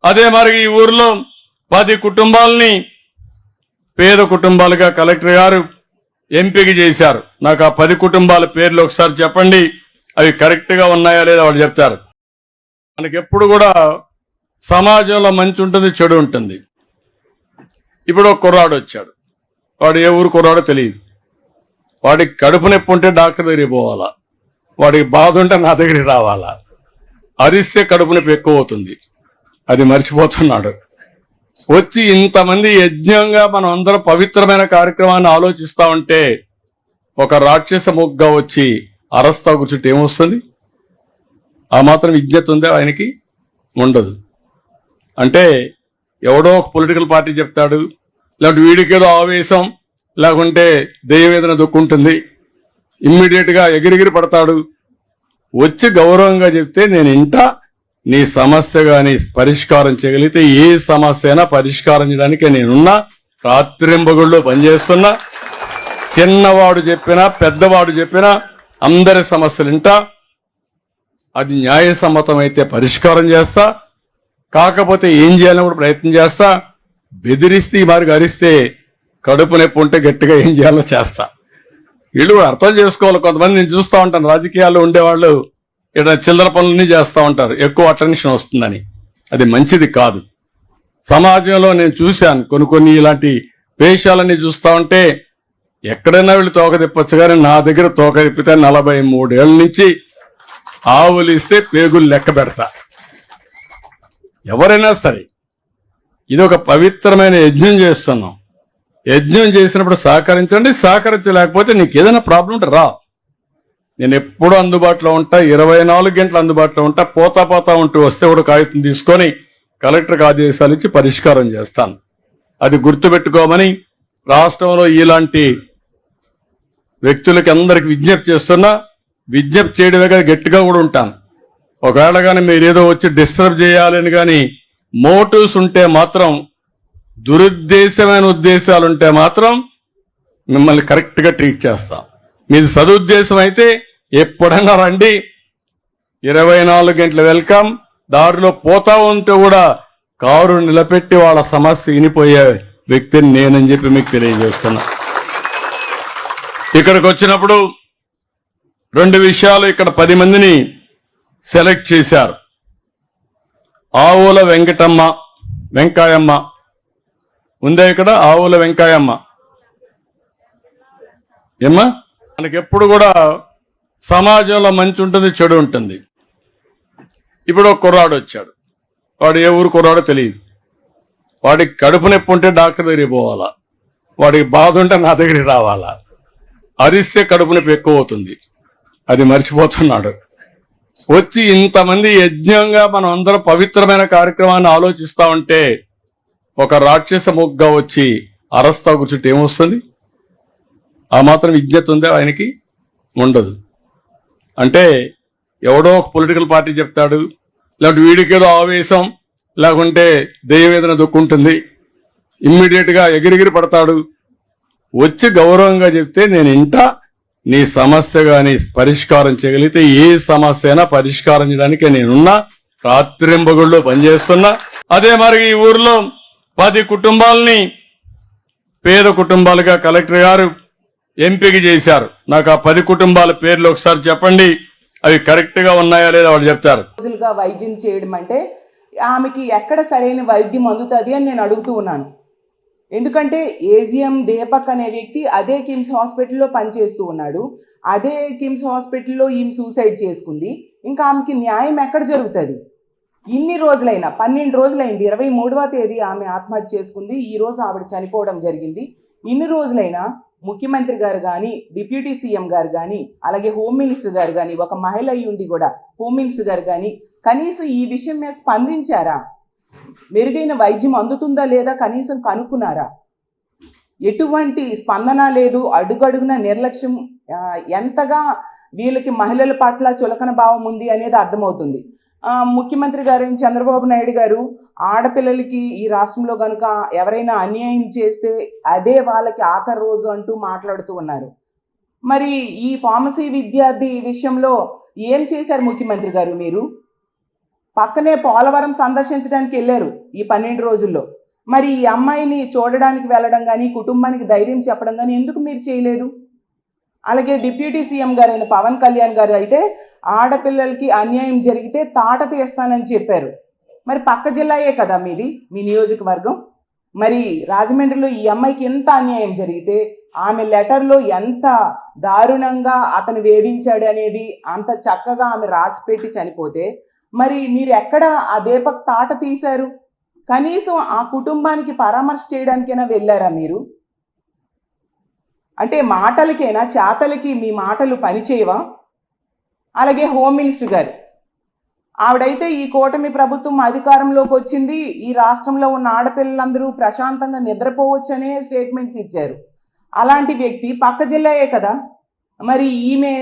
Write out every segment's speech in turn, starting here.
అదే మరి ఈ ఊర్లో 10 కుటుంబాలని పేద కుటుంబాలుగా కలెక్టర్ గారు ఎంపిక చేశారు. నాకు ఆ 10 కుటుంబాల పేర్లు ఒకసారి చెప్పండి, అవి కరెక్ట్ గా ఉన్నాయా లేదా వాళ్ళు చెప్తారు. మనకి ఎప్పుడు కూడా సమాజంలో మంచి ఉంటుంది, చెడు ఉంటుంది. ఇప్పుడు ఒక కుర్రాడు వచ్చాడు, వాడు ఏ ఊరు కుర్రాడో తెలియదు. వాడికి కడుపు నొప్పి ఉంటే డాక్టర్ దగ్గరికి పోవాలా, వాడికి బాధ ఉంటే నా దగ్గరికి రావాలా. అరిస్తే కడుపు నొప్పి ఎక్కువ అవుతుంది, అది మర్చిపోతున్నాడు. వచ్చి ఇంతమంది యజ్ఞంగా మనం అందరం పవిత్రమైన కార్యక్రమాన్ని ఆలోచిస్తా ఉంటే ఒక రాక్షస ముగ్గా వచ్చి అరస్తా కూర్చుంటే ఏమొస్తుంది? ఆ మాత్రం విజ్ఞత ఉందా ఆయనకి? ఉండదు. అంటే ఎవడో ఒక పొలిటికల్ పార్టీ చెప్తాడు, లేకపోతే వీడికేదో ఆవేశం, లేకుంటే దెయ్యం ఏదైనా దుక్కుంటుంది, ఇమ్మీడియట్ గా ఎగిరిగిరి పడతాడు. వచ్చి గౌరవంగా చెప్తే నేను ఇంటా, నీ సమస్య గాని పరిష్కారం చేయగలిగితే ఏ సమస్య అయినా పరిష్కారం చేయడానికి నేనున్నా, రాత్రింబగుళ్ళు పనిచేస్తున్నా. చిన్నవాడు చెప్పినా పెద్దవాడు చెప్పినా అందరి సమస్యలు ఇంటా, అది న్యాయసమ్మతం అయితే పరిష్కారం చేస్తా, కాకపోతే ఏం చేయాలని కూడా ప్రయత్నం చేస్తా. బెదిరిస్తే ఈ మార్గం అరిస్తే కడుపు నొప్పి ఉంటే గట్టిగా ఏం చేయాలో చేస్తా. వీళ్ళు కూడా అర్థం చేసుకోవాలి. కొంతమంది నేను చూస్తూ ఉంటాను, రాజకీయాల్లో ఉండేవాళ్ళు ఇక్కడ చిల్లర పనులన్నీ చేస్తూ ఉంటారు, ఎక్కువ అటెన్షన్ వస్తుందని. అది మంచిది కాదు. సమాజంలో నేను చూశాను కొన్ని ఇలాంటి వేషాలన్నీ చూస్తూ ఉంటే ఎక్కడైనా వీళ్ళు తోక తిప్పచ్చు, కానీ నా దగ్గర తోక తిప్పితే 43 ఏళ్ల నుంచి ఆవులు ఇస్తే పేగులు లెక్క పెడతా. ఎవరైనా సరే ఇది ఒక పవిత్రమైన యజ్ఞం చేస్తున్నాం. యజ్ఞం చేసినప్పుడు సహకరించండి, సహకరించలేకపోతే నీకు ఏదైనా ప్రాబ్లం ఉంటే రా, నేను ఎప్పుడూ అందుబాటులో ఉంటా, 24 గంటలు అందుబాటులో ఉంటా. పోతా ఉంటూ వస్తే కూడా కాగితం తీసుకొని కలెక్టర్కి ఆదేశాలు ఇచ్చి పరిష్కారం చేస్తాను. అది గుర్తుపెట్టుకోమని రాష్ట్రంలో ఇలాంటి వ్యక్తులకి అందరికి విజ్ఞప్తి చేస్తున్నా. విజ్ఞప్తి చేయడమే కానీ గట్టిగా కూడా ఉంటాను. ఒకవేళ కానీ మీరేదో వచ్చి డిస్టర్బ్ చేయాలని కానీ మోటివ్స్ ఉంటే మాత్రం, దురుద్దేశమైన ఉద్దేశాలుంటే మాత్రం మిమ్మల్ని కరెక్ట్గా ట్రీట్ చేస్తాం. మీది సదుద్దేశం అయితే ఎప్పుడైనా రండి, 24 గంటల వెల్కమ్. దారిలో పోతా ఉంటే కూడా కారు నిలబెట్టి వాళ్ళ సమస్య వినిపోయే వ్యక్తిని నేనని చెప్పి మీకు తెలియజేస్తున్నా. ఇక్కడికి వచ్చినప్పుడు 2 విషయాలు, ఇక్కడ 10 మందిని సెలెక్ట్ చేశారు. ఆవుల వెంకాయమ్మ ఉందే ఇక్కడ, ఆవుల వెంకాయమ్మ. ఏమ్మా, మనకి ఎప్పుడు కూడా సమాజంలో మంచి ఉంటుంది, చెడు ఉంటుంది. ఇప్పుడు ఒక కుర్రాడు వచ్చాడు, వాడు ఏ ఊరు కుర్రాడో తెలియదు. వాడికి కడుపు నొప్పి ఉంటే డాక్టర్ దగ్గరికి పోవాలా, వాడికి బాధ ఉంటే నా దగ్గరికి రావాలా. అరిస్తే కడుపు నొప్పి ఎక్కువ అవుతుంది, అది మర్చిపోతున్నాడు. వచ్చి ఇంతమంది యజ్ఞంగా మనం అందరం పవిత్రమైన కార్యక్రమాన్ని ఆలోచిస్తా ఉంటే ఒక రాక్షస ముగ్గా వచ్చి అరస్తా కూర్చుంటే ఏమొస్తుంది? ఆ మాత్రం విజ్ఞత ఉందా ఆయనకి? ఉండదు. అంటే ఎవడో ఒక పొలిటికల్ పార్టీ చెప్తాడు, లేకపోతే వీడికేదో ఆవేశం, లేకుంటే దెయ్యం ఏదైనా దుక్కుంటుంది, ఇమ్మీడియట్ గా ఎగిరిగిరి పడతాడు. వచ్చి గౌరవంగా చెప్తే నేను ఇంటా, నీ సమస్య గాని పరిష్కారం చేయగలిగితే ఏ సమస్య అయినా పరిష్కారం చేయడానికి నేనున్నా, రాత్రింబగుళ్ళు పనిచేస్తున్నా. అదే మరి ఈ ఊర్లో 10 కుటుంబాలని పేద కుటుంబాలుగా కలెక్టర్ గారు ఎంపిక చేశారు. నాకు ఆ 10 కుటుంబాల పేర్లు ఒకసారి చెప్పండి, అవి కరెక్ట్ గా ఉన్నాయా లేదా వాళ్ళు చెప్తారు. రోజులుగా వైద్యం చేయడం అంటే ఆమెకి ఎక్కడ సరైన వైద్యం అందుతుంది అని నేను అడుగుతూ ఉన్నాను. ఎందుకంటే ఏజిఎం దీపక్ అనే వ్యక్తి అదే కిమ్స్ హాస్పిటల్లో పనిచేస్తూ ఉన్నాడు. అదే కిమ్స్ హాస్పిటల్లో ఈమె సూసైడ్ చేసుకుంది. ఇంకా ఆమెకి న్యాయం ఎక్కడ జరుగుతుంది? ఇన్ని రోజులైనా 12 రోజులైంది. 23వ తేదీ ఆమె ఆత్మహత్య చేసుకుంది. ఈ రోజు ఆవిడ చనిపోవడం జరిగింది. ఇన్ని రోజులైనా ముఖ్యమంత్రి గారు కానీ, డిప్యూటీ సీఎం గారు కానీ, అలాగే హోమ్ మినిస్టర్ గారు కానీ, ఒక మహిళ అయి ఉండి కూడా హోమ్ మినిస్టర్ గారు కానీ కనీసం ఈ విషయం మీద స్పందించారా? మెరుగైన వైద్యం అందుతుందా లేదా కనీసం కనుక్కున్నారా? ఎటువంటి స్పందన లేదు. అడుగడుగున నిర్లక్ష్యం. ఎంతగా వీళ్ళకి మహిళల పట్ల చులకన భావం ఉంది అనేది అర్థమవుతుంది. ముఖ్యమంత్రి గారు చంద్రబాబు నాయుడు గారు ఆడపిల్లలకి ఈ రాష్ట్రంలో కనుక ఎవరైనా అన్యాయం చేస్తే అదే వాళ్ళకి ఆఖరి రోజు అంటూ మాట్లాడుతూ ఉన్నారు. మరి ఈ ఫార్మసీ విద్యార్థి విషయంలో ఏం చేశారు ముఖ్యమంత్రి గారు? మీరు పక్కనే పోలవరం సందర్శించడానికి వెళ్ళారు ఈ 12 రోజుల్లో. మరి ఈ అమ్మాయిని చూడడానికి వెళ్ళడం కానీ, కుటుంబానికి ధైర్యం చెప్పడం కానీ ఎందుకు మీరు చేయలేదు? అలాగే డిప్యూటీ సీఎం గారైన పవన్ కళ్యాణ్ గారు అయితే ఆడపిల్లలకి అన్యాయం జరిగితే తాట తీస్తానని చెప్పారు. మరి పక్క జిల్లాయే కదా మీది, మీ నియోజకవర్గం. మరి రాజమండ్రిలో ఈ అమ్మాయికి ఎంత అన్యాయం జరిగితే ఆమె లెటర్లో ఎంత దారుణంగా అతను వేధించాడు అనేది అంత చక్కగా ఆమె రాసిపెట్టి చనిపోతే మరి మీరు ఎక్కడ ఆ దీపక్ తాట తీశారు? కనీసం ఆ కుటుంబానికి పరామర్శ చేయడానికైనా వెళ్ళారా మీరు? అంటే మాటలకైనా చేతలకి మీ మాటలు పనిచేయవా? అలాగే హోమ్ మినిస్టర్ గారు, ఆవిడైతే ఈ కూటమి ప్రభుత్వం అధికారంలోకి వచ్చింది, ఈ రాష్ట్రంలో ఉన్న ఆడపిల్లలందరూ ప్రశాంతంగా నిద్రపోవచ్చనే స్టేట్మెంట్స్ ఇచ్చారు. అలాంటి వ్యక్తి పక్క జిల్లాయే కదా. మరి ఈమె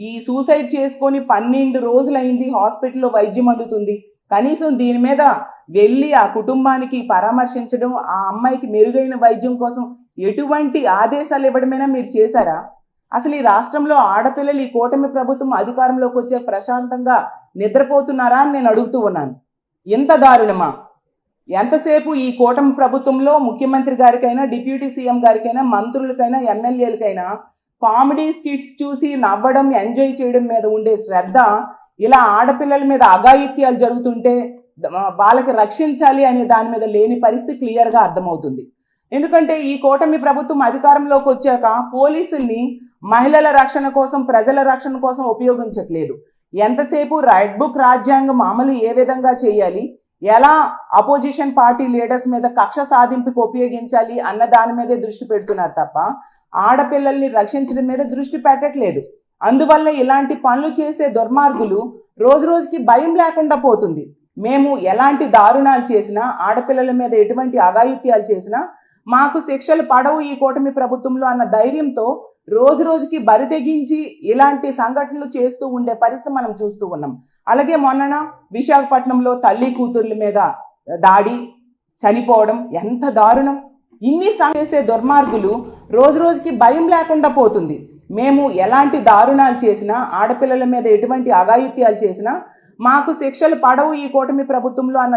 ఈ సూసైడ్ చేసుకొని 12 రోజులైంది, హాస్పిటల్లో వైద్యం అందుతుంది. కనీసం దీని మీద వెళ్ళి ఆ కుటుంబానికి పరామర్శించడం, ఆ అమ్మాయికి మెరుగైన వైద్యం కోసం ఎటువంటి ఆదేశాలు ఇవ్వడమైనా మీరు చేశారా? అసలు ఈ రాష్ట్రంలో ఆడపిల్లలు ఈ కూటమి ప్రభుత్వం అధికారంలోకి వచ్చే ప్రశాంతంగా నిద్రపోతున్నారా అని నేను అడుగుతూ ఉన్నాను. ఎంత దారుణమా? ఎంతసేపు ఈ కూటమి ప్రభుత్వంలో ముఖ్యమంత్రి గారికైనా, డిప్యూటీ సీఎం గారికైనా, మంత్రులకైనా, ఎమ్మెల్యేలకైనా కామెడీ స్కిట్స్ చూసి నవ్వడం, ఎంజాయ్ చేయడం మీద ఉండే శ్రద్ధ ఇలా ఆడపిల్లల మీద అఘాయిత్యాలు జరుగుతుంటే వాళ్ళకి రక్షించాలి అనే దాని మీద లేని పరిస్థితి క్లియర్గా అర్థమవుతుంది. ఎందుకంటే ఈ కూటమి ప్రభుత్వం అధికారంలోకి వచ్చాక పోలీసుల్ని మహిళల రక్షణ కోసం, ప్రజల రక్షణ కోసం ఉపయోగించట్లేదు. ఎంతసేపు రెడ్ బుక్ రాజ్యాంగం అమలు ఏ విధంగా చేయాలి, ఎలా అపోజిషన్ పార్టీ లీడర్స్ మీద కక్ష సాధింపుకు ఉపయోగించాలి అన్న దాని మీదే దృష్టి పెడుతున్నారు తప్ప ఆడపిల్లల్ని రక్షించడం మీద దృష్టి పెట్టట్లేదు. అందువల్ల ఇలాంటి పనులు చేసే దుర్మార్గులు రోజు రోజుకి భయం లేకుండా పోతుంది. మేము ఎలాంటి దారుణాలు చేసినా, ఆడపిల్లల మీద ఎటువంటి అఘాయిత్యాలు చేసినా మాకు శిక్షలు పడవు ఈ కూటమి ప్రభుత్వంలో అన్న ధైర్యంతో రోజు రోజుకి బరి తెగించి ఇలాంటి సంఘటనలు చేస్తూ ఉండే పరిస్థితి మనం చూస్తూ ఉన్నాం. అలాగే మొన్న విశాఖపట్నంలో తల్లి కూతుర్ల మీద దాడి, చనిపోవడం ఎంత దారుణం. ఇన్ని చేసే దుర్మార్గులు రోజు రోజుకి భయం లేకుండా పోతుంది. మేము ఎలాంటి దారుణాలు చేసినా, ఆడపిల్లల మీద ఎటువంటి అఘాయిత్యాలు చేసినా మాకు శిక్షలు పడవు ఈ కూటమి ప్రభుత్వంలో అన్న